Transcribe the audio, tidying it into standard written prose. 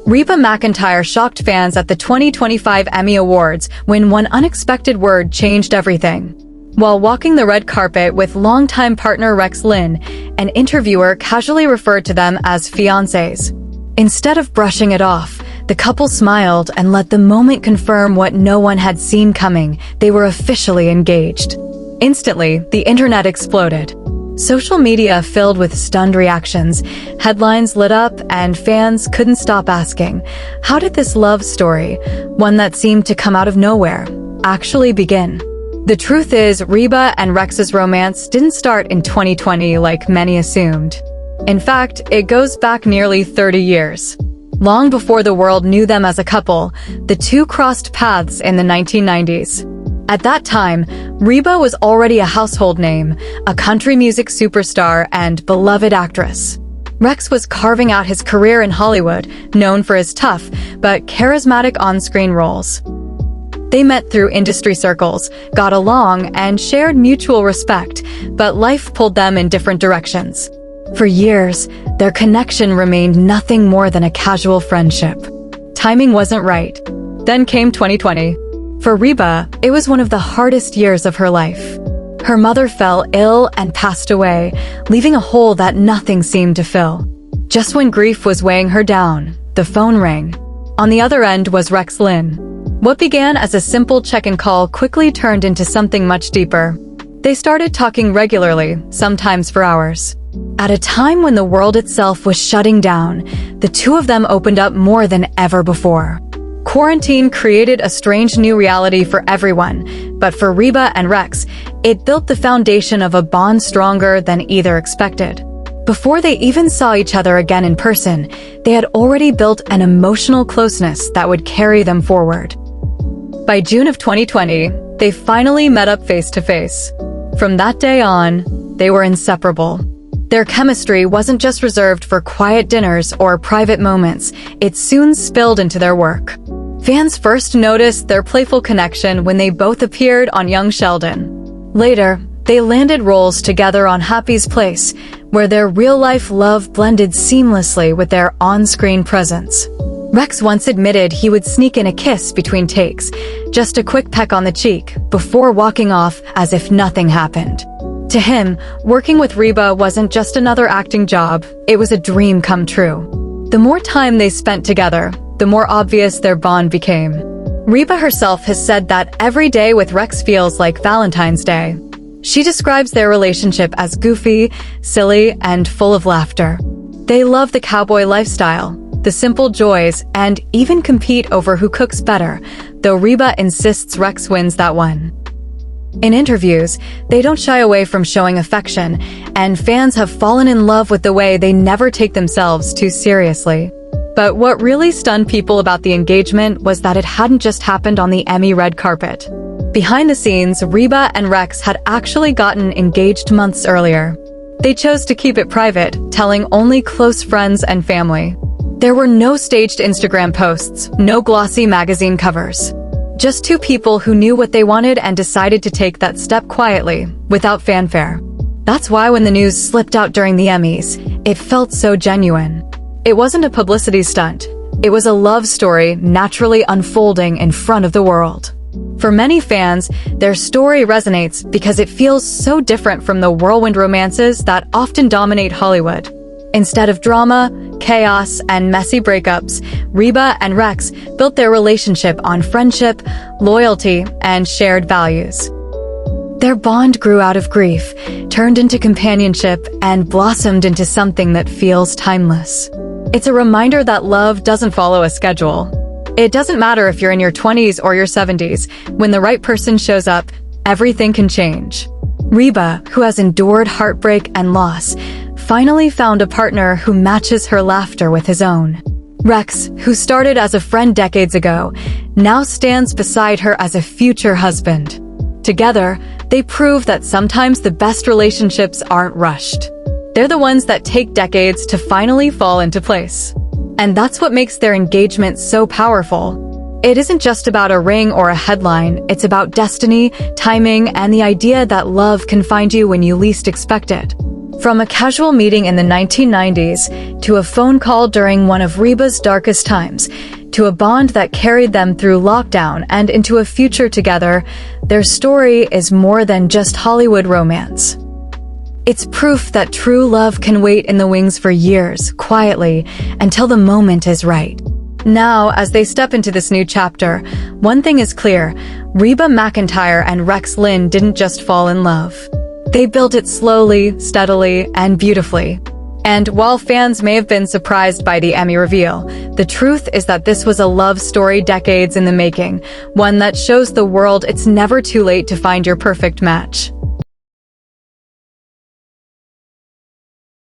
Reba McEntire shocked fans at the 2025 Emmy Awards when one unexpected word changed everything. While walking the red carpet with longtime partner Rex Linn, an interviewer casually referred to them as fiancés. Instead of brushing it off, the couple smiled and let the moment confirm what no one had seen coming: they were officially engaged. Instantly, the internet exploded. Social media filled with stunned reactions, headlines lit up, and fans couldn't stop asking, how did this love story, one that seemed to come out of nowhere, actually begin? The truth is, Reba and Rex's romance didn't start in 2020 like many assumed. In fact, it goes back nearly 30 years. Long before the world knew them as a couple, the two crossed paths in the 1990s. At that time, Reba was already a household name, a country music superstar and beloved actress. Rex was carving out his career in Hollywood, known for his tough but charismatic on-screen roles. They met through industry circles, got along, and shared mutual respect, but life pulled them in different directions. For years, their connection remained nothing more than a casual friendship. Timing wasn't right. Then came 2020. For Reba, it was one of the hardest years of her life. Her mother fell ill and passed away, leaving a hole that nothing seemed to fill. Just when grief was weighing her down, the phone rang. On the other end was Rex Linn. What began as a simple check-in call quickly turned into something much deeper. They started talking regularly, sometimes for hours. At a time when the world itself was shutting down, the two of them opened up more than ever before. Quarantine created a strange new reality for everyone, but for Reba and Rex, it built the foundation of a bond stronger than either expected. Before they even saw each other again in person, they had already built an emotional closeness that would carry them forward. By June of 2020, they finally met up face to face. From that day on, they were inseparable. Their chemistry wasn't just reserved for quiet dinners or private moments, it soon spilled into their work. Fans first noticed their playful connection when they both appeared on Young Sheldon. Later, they landed roles together on Happy's Place, where their real-life love blended seamlessly with their on-screen presence. Rex once admitted he would sneak in a kiss between takes, just a quick peck on the cheek, before walking off as if nothing happened. To him, working with Reba wasn't just another acting job, it was a dream come true. The more time they spent together, the more obvious their bond became. Reba herself has said that every day with Rex feels like Valentine's Day. She describes their relationship as goofy, silly, and full of laughter. They love the cowboy lifestyle, the simple joys, and even compete over who cooks better, though Reba insists Rex wins that one. In interviews, they don't shy away from showing affection, and fans have fallen in love with the way they never take themselves too seriously. But what really stunned people about the engagement was that it hadn't just happened on the Emmy red carpet. Behind the scenes, Reba and Rex had actually gotten engaged months earlier. They chose to keep it private, telling only close friends and family. There were no staged Instagram posts, no glossy magazine covers. Just two people who knew what they wanted and decided to take that step quietly, without fanfare. That's why when the news slipped out during the Emmys, it felt so genuine. It wasn't a publicity stunt. It was a love story naturally unfolding in front of the world. For many fans, their story resonates because it feels so different from the whirlwind romances that often dominate Hollywood. Instead of drama, chaos, and messy breakups, Reba and Rex built their relationship on friendship, loyalty, and shared values. Their bond grew out of grief, turned into companionship, and blossomed into something that feels timeless. It's a reminder that love doesn't follow a schedule. It doesn't matter if you're in your 20s or your 70s, when the right person shows up, everything can change. Reba, who has endured heartbreak and loss, finally found a partner who matches her laughter with his own. Rex, who started as a friend decades ago, now stands beside her as a future husband. Together, they prove that sometimes the best relationships aren't rushed. They're the ones that take decades to finally fall into place. And that's what makes their engagement so powerful. It isn't just about a ring or a headline, it's about destiny, timing, and the idea that love can find you when you least expect it. From a casual meeting in the 1990s, to a phone call during one of Reba's darkest times, to a bond that carried them through lockdown and into a future together, their story is more than just Hollywood romance. It's proof that true love can wait in the wings for years, quietly, until the moment is right. Now, as they step into this new chapter, one thing is clear: Reba McEntire and Rex Linn didn't just fall in love. They built it slowly, steadily, and beautifully. And while fans may have been surprised by the Emmy reveal, the truth is that this was a love story decades in the making, one that shows the world it's never too late to find your perfect match.